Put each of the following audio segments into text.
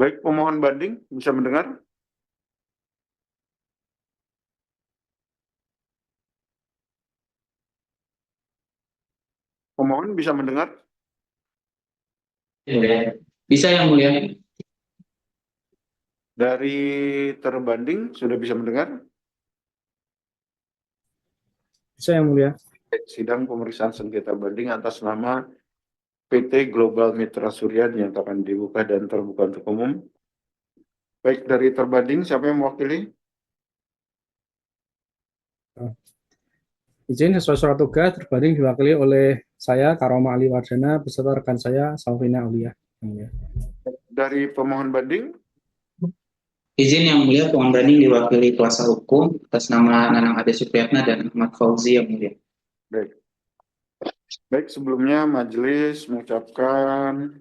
Baik, pemohon banding bisa mendengar? Pemohon bisa mendengar? Ya, bisa yang mulia. Dari terbanding sudah bisa mendengar? Bisa yang mulia. Sidang pemeriksaan sengketa banding atas nama PT Global Mitra Surya dinyatakan dibuka dan terbuka untuk umum. Baik, dari terbanding siapa yang mewakili? Izin sesuai surat tugas terbanding diwakili oleh saya Karoma Ali Wardana beserta rekan saya Salvina Aulia. Yang mulia. Dari pemohon banding? Izin yang mulia, pemohon banding diwakili kuasa hukum atas nama Nanang Ade Supriyatna dan Ahmad Fauzi yang mulia. Baik. Baik, sebelumnya majelis mengucapkan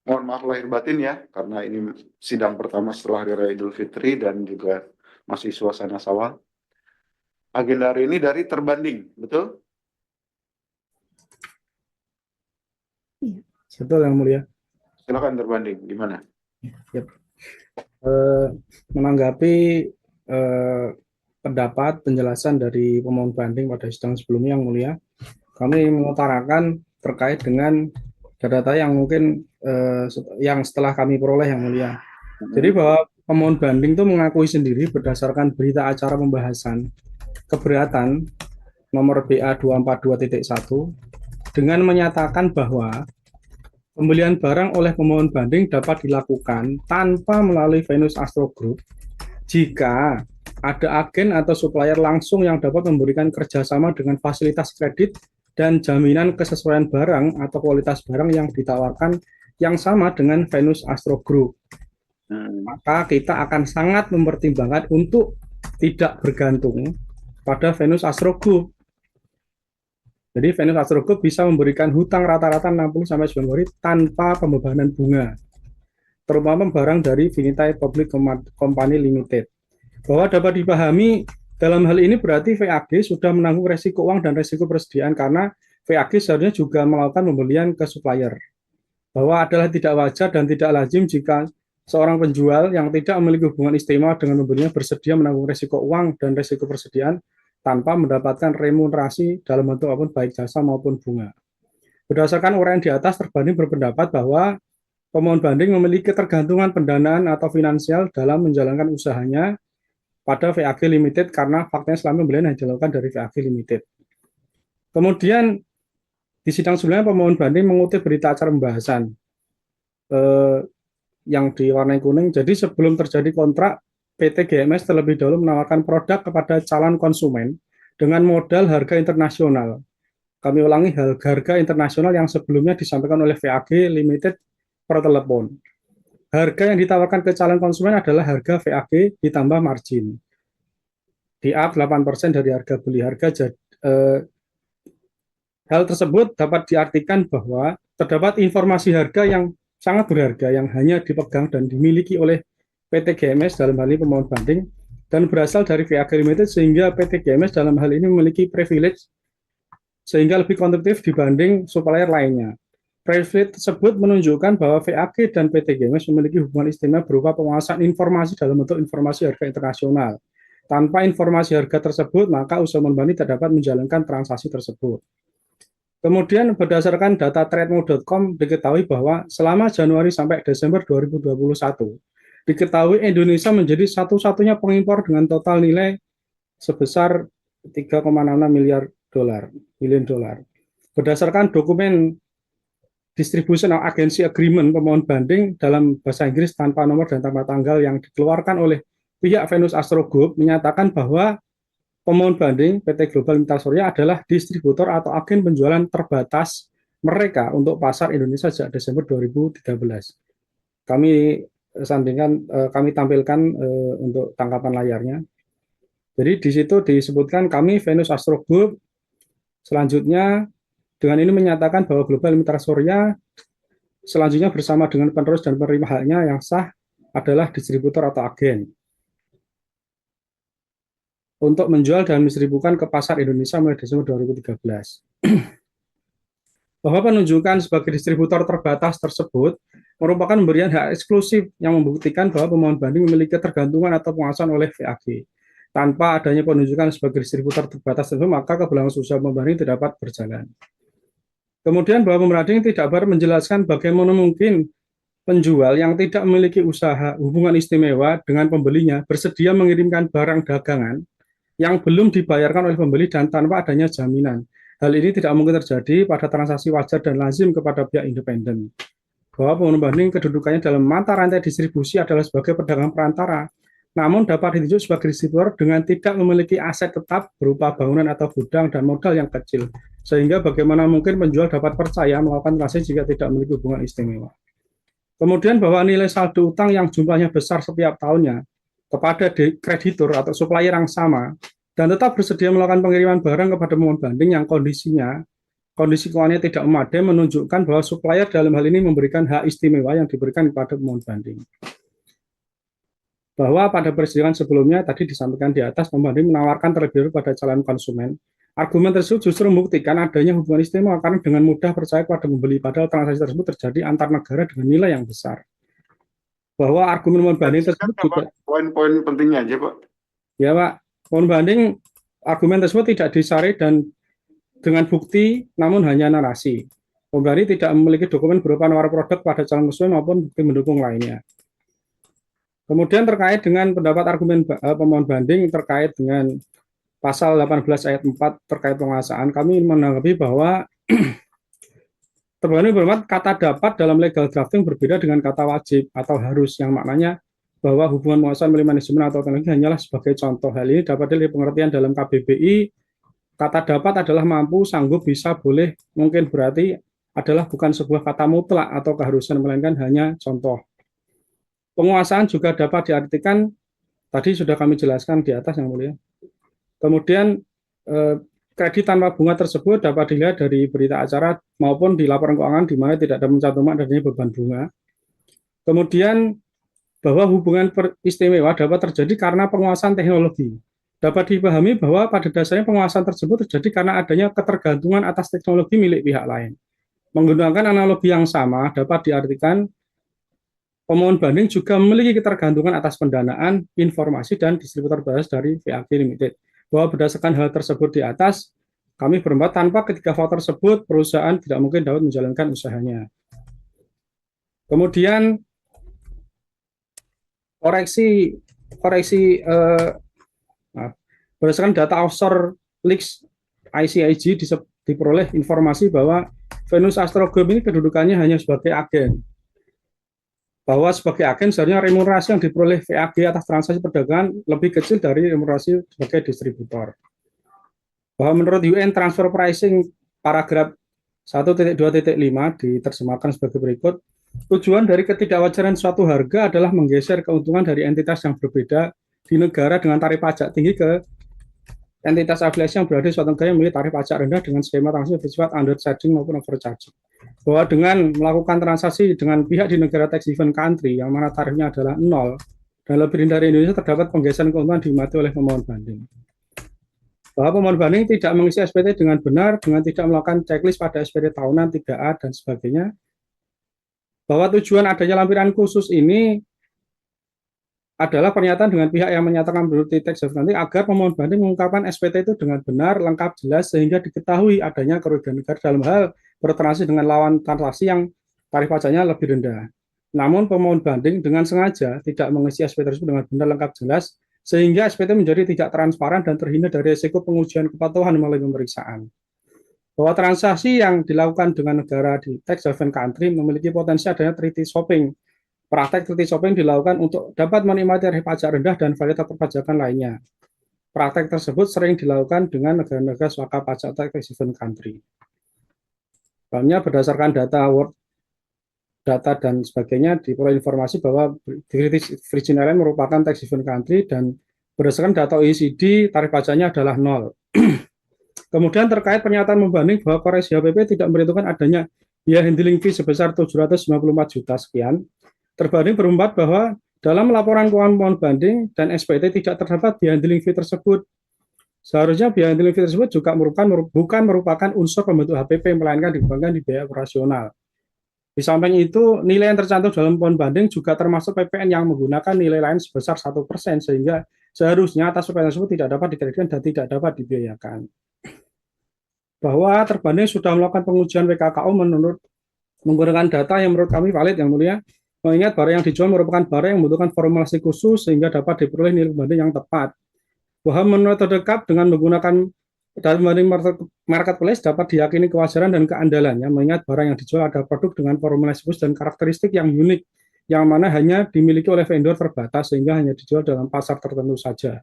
mohon maaf lahir batin ya, karena ini sidang pertama setelah Hari Raya Idul Fitri dan juga masih suasana Syawal. Agenda hari ini dari terbanding, betul? Betul yang mulia. Silakan terbanding, gimana? Yep. Menanggapi pendapat penjelasan dari pemohon banding pada sidang sebelumnya yang mulia, kami mengutarakan terkait dengan data yang mungkin yang setelah kami peroleh yang mulia. Jadi bahwa pemohon banding itu mengakui sendiri berdasarkan berita acara pembahasan keberatan nomor BA 242.1 dengan menyatakan bahwa pembelian barang oleh pemohon banding dapat dilakukan tanpa melalui Venus Astro Group jika ada agen atau supplier langsung yang dapat memberikan kerjasama dengan fasilitas kredit dan jaminan kesesuaian barang atau kualitas barang yang ditawarkan yang sama dengan Venus Astro Group. Maka kita akan sangat mempertimbangkan untuk tidak bergantung pada Venus Astro Group. Jadi Venus Astro Group bisa memberikan hutang rata-rata 60-90 hari tanpa pembebanan bunga, terutama barang dari Vinitai Public Company Limited. Bahwa dapat dipahami dalam hal ini berarti VAG sudah menanggung resiko uang dan resiko persediaan karena VAG seharusnya juga melakukan pembelian ke supplier. Bahwa adalah tidak wajar dan tidak lazim jika seorang penjual yang tidak memiliki hubungan istimewa dengan pembelinya bersedia menanggung resiko uang dan resiko persediaan tanpa mendapatkan remunerasi dalam bentuk apapun baik jasa maupun bunga. Berdasarkan uraian di atas, terbanding berpendapat bahwa pemohon banding memiliki ketergantungan pendanaan atau finansial dalam menjalankan usahanya pada VAG Limited karena faktanya selama pembelian hanya dilakukan dari VAG Limited. Kemudian di sidang sebelumnya pemohon banding mengutip berita acara pembahasan yang diwarnai kuning. Jadi sebelum terjadi kontrak, PT GMS terlebih dahulu menawarkan produk kepada calon konsumen dengan modal harga internasional. Kami ulangi, harga internasional yang sebelumnya disampaikan oleh VAG Limited per telepon. Harga yang ditawarkan ke calon konsumen adalah harga VAG ditambah margin. Di up 8% dari harga beli. Hal tersebut dapat diartikan bahwa terdapat informasi harga yang sangat berharga yang hanya dipegang dan dimiliki oleh PT GMS dalam hal ini pemohon banding dan berasal dari VAG Limited sehingga PT GMS dalam hal ini memiliki privilege sehingga lebih kompetitif dibanding supplier lainnya. Privilege tersebut menunjukkan bahwa VAG dan PT GMS memiliki hubungan istimewa berupa penguasaan informasi dalam bentuk informasi harga internasional. Tanpa informasi harga tersebut, maka usaha membanding tidak dapat menjalankan transaksi tersebut. Kemudian berdasarkan data trademo.com diketahui bahwa selama Januari sampai Desember 2021, diketahui Indonesia menjadi satu-satunya pengimpor dengan total nilai sebesar 3,66 miliar dolar. Berdasarkan dokumen Distribution Agency Agreement pemohon banding dalam bahasa Inggris tanpa nomor dan tanpa tanggal yang dikeluarkan oleh pihak Venus Astro Group menyatakan bahwa pemohon banding PT Global Mitra Surya adalah distributor atau agen penjualan terbatas mereka untuk pasar Indonesia sejak Desember 2013. Kami tampilkan untuk tangkapan layarnya. Jadi di situ disebutkan kami Venus Astro Group selanjutnya dengan ini menyatakan bahwa Global Mitra Surya selanjutnya bersama dengan penerus dan penerima haknya yang sah adalah distributor atau agen untuk menjual dan mendistribusikan ke pasar Indonesia mulai Desember 2013. Bahwa penunjukan sebagai distributor terbatas tersebut merupakan pemberian hak eksklusif yang membuktikan bahwa pemohon banding memiliki ketergantungan atau penguasaan oleh VAG. Tanpa adanya penunjukan sebagai distributor terbatas tersebut, maka keberlangsungan usaha pembanding tidak dapat berjalan. Kemudian bahwa pembanding tidak dapat menjelaskan bagaimana mungkin penjual yang tidak memiliki usaha hubungan istimewa dengan pembelinya bersedia mengirimkan barang dagangan yang belum dibayarkan oleh pembeli dan tanpa adanya jaminan. Hal ini tidak mungkin terjadi pada transaksi wajar dan lazim kepada pihak independen. Bahwa pemohon banding kedudukannya dalam mata rantai distribusi adalah sebagai pedagang perantara, namun dapat ditunjuk sebagai distributor dengan tidak memiliki aset tetap berupa bangunan atau gudang dan modal yang kecil, sehingga bagaimana mungkin penjual dapat percaya melakukan transaksi jika tidak memiliki hubungan istimewa. Kemudian bahwa nilai saldo utang yang jumlahnya besar setiap tahunnya kepada kreditur atau supplier yang sama dan tetap bersedia melakukan pengiriman barang kepada pemohon banding yang kondisi keuangannya tidak memadai menunjukkan bahwa supplier dalam hal ini memberikan hak istimewa yang diberikan kepada pemohon banding. Bahwa pada persidangan sebelumnya tadi disampaikan di atas, pemohon banding menawarkan terlebih dahulu pada calon konsumen. Argumen tersebut justru membuktikan adanya hubungan istimewa karena dengan mudah percaya kepada pembeli, padahal transaksi tersebut terjadi antar negara dengan nilai yang besar. Bahwa argumen pemohon banding tersebut juga poin-poin pentingnya aja, Pak. Ya, Pak. Pemohon banding argumen tersebut tidak disari dan dengan bukti, namun hanya narasi. Pemohon banding tidak memiliki dokumen berupa nawar produk pada calon konsumen maupun bukti mendukung lainnya. Kemudian terkait dengan pendapat argumen pemohon banding terkait dengan pasal 18 ayat 4 terkait penguasaan, kami menanggapi bahwa terbalik bermat kata dapat dalam legal drafting berbeda dengan kata wajib atau harus, yang maknanya bahwa hubungan penguasaan milik manajemen atau teknologi hanyalah sebagai contoh. Hal ini dapat dilihat pengertian dalam KBBI. Kata dapat adalah mampu, sanggup, bisa, boleh, mungkin, berarti adalah bukan sebuah kata mutlak atau keharusan, melainkan hanya contoh. Penguasaan juga dapat diartikan, tadi sudah kami jelaskan di atas yang mulia. Kemudian kredit tanpa bunga tersebut dapat dilihat dari berita acara maupun di laporan keuangan di mana tidak ada mencantumkan adanya beban bunga. Kemudian bahwa hubungan istimewa dapat terjadi karena penguasaan teknologi. Dapat dipahami bahwa pada dasarnya penguasaan tersebut terjadi karena adanya ketergantungan atas teknologi milik pihak lain. Menggunakan analogi yang sama dapat diartikan pemohon banding juga memiliki ketergantungan atas pendanaan, informasi, dan distributor beras dari VAG Limited. Bahwa berdasarkan hal tersebut di atas, kami berempat tanpa ketiga faktor tersebut, perusahaan tidak mungkin dapat menjalankan usahanya. Kemudian berdasarkan data offshore leaks ICIG diperoleh informasi bahwa Venus Astrogroup ini kedudukannya hanya sebagai agen. Bahwa sebagai agen seharusnya remunerasi yang diperoleh VAG atas transaksi perdagangan lebih kecil dari remunerasi sebagai distributor. Bahwa menurut UN Transfer Pricing paragraf 1.2.5 diterjemahkan sebagai berikut, tujuan dari ketidakwajaran suatu harga adalah menggeser keuntungan dari entitas yang berbeda di negara dengan tarif pajak tinggi ke entitas afiliasi yang berada di suatu negara yang memiliki tarif pajak rendah dengan skema transaksi bersifat undercharging maupun overcharging. Bahwa dengan melakukan transaksi dengan pihak di negara tax haven country yang mana tarifnya adalah 0 dan lebih rendah dari Indonesia, terdapat penggeseran keuntungan dimati oleh pemohon banding. Bahwa pemohon banding tidak mengisi SPT dengan benar dengan tidak melakukan checklist pada SPT tahunan 3A dan sebagainya. Bahwa tujuan adanya lampiran khusus ini adalah pernyataan dengan pihak yang menyatakan menurut tax haven country agar pemohon banding mengungkapkan SPT itu dengan benar, lengkap, jelas sehingga diketahui adanya kerugian negara dalam hal bertransaksi dengan lawan transaksi yang tarif pajaknya lebih rendah. Namun pemohon banding dengan sengaja tidak mengisi SPT tersebut dengan benar, lengkap, jelas sehingga SPT menjadi tidak transparan dan terhindar dari risiko pengujian kepatuhan melalui pemeriksaan. Bahwa transaksi yang dilakukan dengan negara di tax haven country memiliki potensi adanya treaty shopping. Praktek treaty shopping dilakukan untuk dapat menikmati tarif pajak rendah dan fasilitas perpajakan lainnya. Praktek tersebut sering dilakukan dengan negara-negara suaka pajak tax haven country. Banyak berdasarkan data World Data dan sebagainya diperoleh informasi bahwa Virgin Islands merupakan tax haven country dan berdasarkan data OECD tarif pajaknya adalah 0. Kemudian terkait pernyataan membanding bahwa koreksi HPP tidak memperhitungkan adanya biaya handling fee sebesar 754 juta sekian, terbanding berempat bahwa dalam laporan keuangan pemohon banding dan SPT tidak terdapat biaya handling fee tersebut. Seharusnya biaya handling fee tersebut juga bukan merupakan unsur pembentuk HPP, melainkan dikembangkan di biaya operasional. Di samping itu, nilai yang tercantum dalam pohon banding juga termasuk PPN yang menggunakan nilai lain sebesar 1%, sehingga seharusnya atas PPN tersebut tidak dapat dikreditkan dan tidak dapat dibiayakan. Bahwa terbanding sudah melakukan pengujian PKKU menggunakan data yang menurut kami valid, yang mulia, mengingat barang yang dijual merupakan barang yang membutuhkan formulasi khusus sehingga dapat diperoleh nilai banding yang tepat. Bahwa metode CAP dengan menggunakan dalam banding marketplace dapat diyakini kewajaran dan keandalannya, mengingat barang yang dijual ada produk dengan formulasi khusus dan karakteristik yang unik, yang mana hanya dimiliki oleh vendor terbatas sehingga hanya dijual dalam pasar tertentu saja.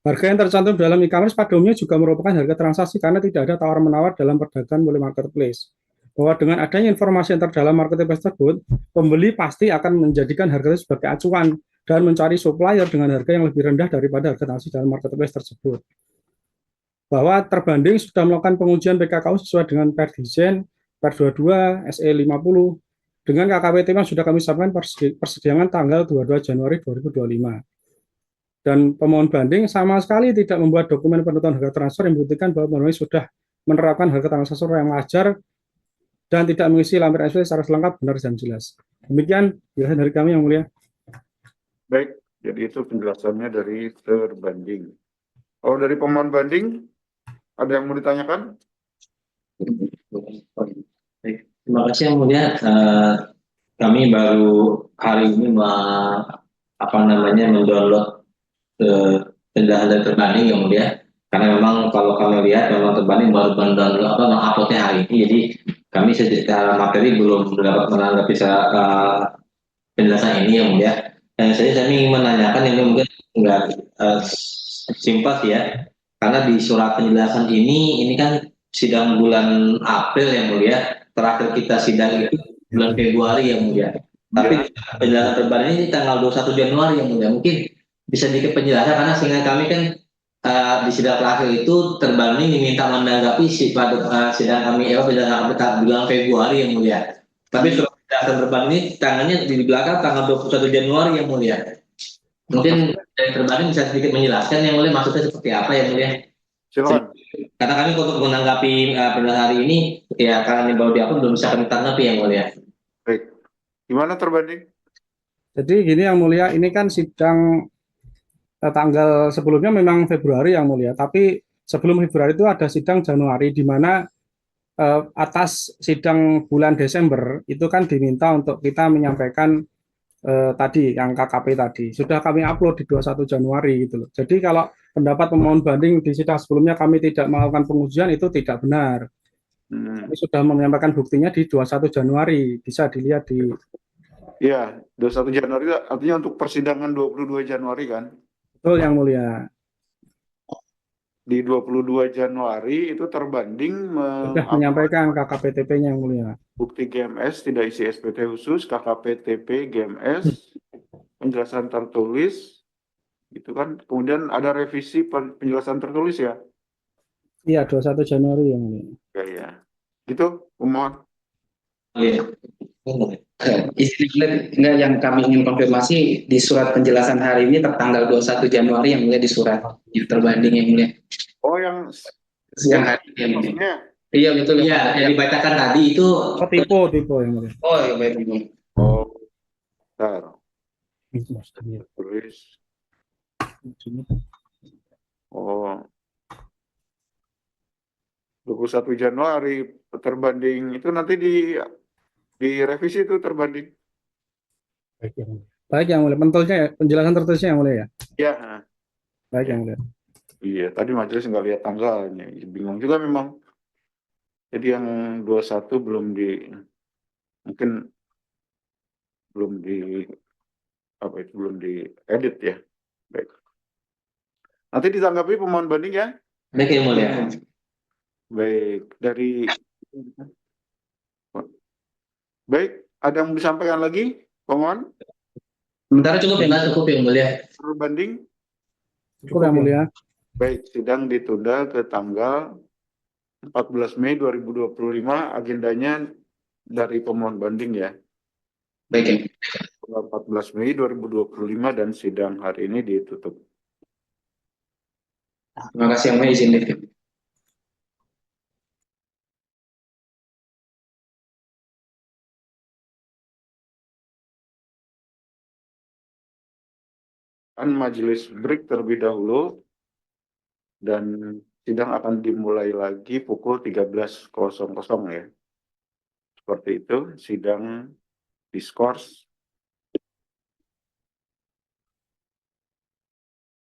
Harga yang tercantum dalam e-commerce pada umumnya juga merupakan harga transaksi karena tidak ada tawar-menawar dalam perdagangan melalui marketplace. Bahwa dengan adanya informasi yang terdalam marketplace tersebut, pembeli pasti akan menjadikan harga itu sebagai acuan dan mencari supplier dengan harga yang lebih rendah daripada harga transaksi dalam marketplace tersebut. Bahwa terbanding sudah melakukan pengujian PKKU sesuai dengan Perdijen, Per 22, SE 50, dengan KKP yang sudah kami sampaikan persidangan tanggal 22 Januari 2025. Dan pemohon banding sama sekali tidak membuat dokumen penentuan harga transfer yang membuktikan bahwa pemohon sudah menerapkan harga transfer yang wajar dan tidak mengisi lampiran SPT secara lengkap, benar dan jelas. Demikian penjelasan dari kami, yang mulia. Baik, jadi itu penjelasannya dari terbanding. Kalau dari pemohon banding, ada yang mau ditanyakan? Baik, terima kasih yang mulia. Kami baru hari ini mendownload penjelasan terbanding yang mulia. Karena memang kalau kami lihat memang terbanding baru mendownload menguploadnya hari ini. Jadi kami secara materi belum dapat menanggapi penjelasan ini yang mulia. Dan saya ingin menanyakan yang mungkin enggak simpel ya. Karena di surat penjelasan ini kan sidang bulan April yang mulia, terakhir kita sidang itu bulan Februari yang mulia. Tapi penjelasan terbaru ini tanggal 21 Januari yang mulia. Mungkin bisa sedikit penjelasan karena sehingga kami kan di sidang terakhir itu terbanding diminta menanggapi sidang kami penjelasan bulan Februari yang mulia. Tapi surat penjelasan terbaru ini tangannya di belakang tanggal 21 Januari yang mulia. Mungkin dari terbanding bisa sedikit menjelaskan yang mulia maksudnya seperti apa yang mulia. Silakan. Karena kami untuk menanggapi penjelasan hari ini, ya karena ini baru diupload belum bisa kami tanggapi yang mulia. Baik. Gimana terbanding? Jadi gini, yang mulia, ini kan sidang tanggal sebelumnya memang Februari, yang mulia, tapi sebelum Februari itu ada sidang Januari, di mana atas sidang bulan Desember itu kan diminta untuk kita menyampaikan tadi yang KKP tadi sudah kami upload di 21 Januari gitu loh. Jadi kalau pendapat pemohon banding di sidang sebelumnya kami tidak melakukan pengujian itu tidak benar. Kami sudah menyampaikan buktinya di 21 Januari, bisa dilihat di. Iya, 21 Januari artinya untuk persidangan 22 Januari kan? Betul, yang mulia. Di 22 Januari itu terbanding Sudah menyampaikan KKP-TP-nya, yang mulia. bukti GMS tidak isi SPT khusus, KKP-TP GMS, penjelasan tertulis, gitu kan? Kemudian ada revisi penjelasan tertulis ya? Iya, 21 Januari, yang mulia. Ya. Gitu, pemohon. Iya. Istilah yang kami ingin konfirmasi di surat penjelasan hari ini tertanggal 21 Januari yang mulia, di surat yang terbanding yang mulia. Oh, yang hari ini yang mulia. maksudnya? Iya betul. Iya, yang dibacakan tadi itu. Oh, tipe yang mulia. Oh iya baik. Oh, bentar. Tulis. Oh, 21 Januari terbanding itu nanti di revisi itu terbanding. Baik, yang mulia. Penjelasan tertulisnya, yang mulia ya. Ya. Baik, yang mulia. Iya, tadi majelis nggak lihat tanggalnya. Bingung juga memang. Jadi yang 21 mungkin belum diedit ya. Baik. Nanti ditanggapi pemohon banding ya. Baik yang mulia. Baik, baik, ada yang mau disampaikan lagi, pemohon? Sementara cukup yang mulia. Banding? Cukup, yang mulia. Baik, sidang ditunda ke tanggal 14 Mei 2025, agendanya dari pemohon banding ya. Baik. 14 Mei 2025 dan sidang hari ini ditutup. Terima kasih yang mulia, izin. majelis break terlebih dahulu dan sidang akan dimulai lagi pukul 13.00 ya. Seperti itu sidang diskors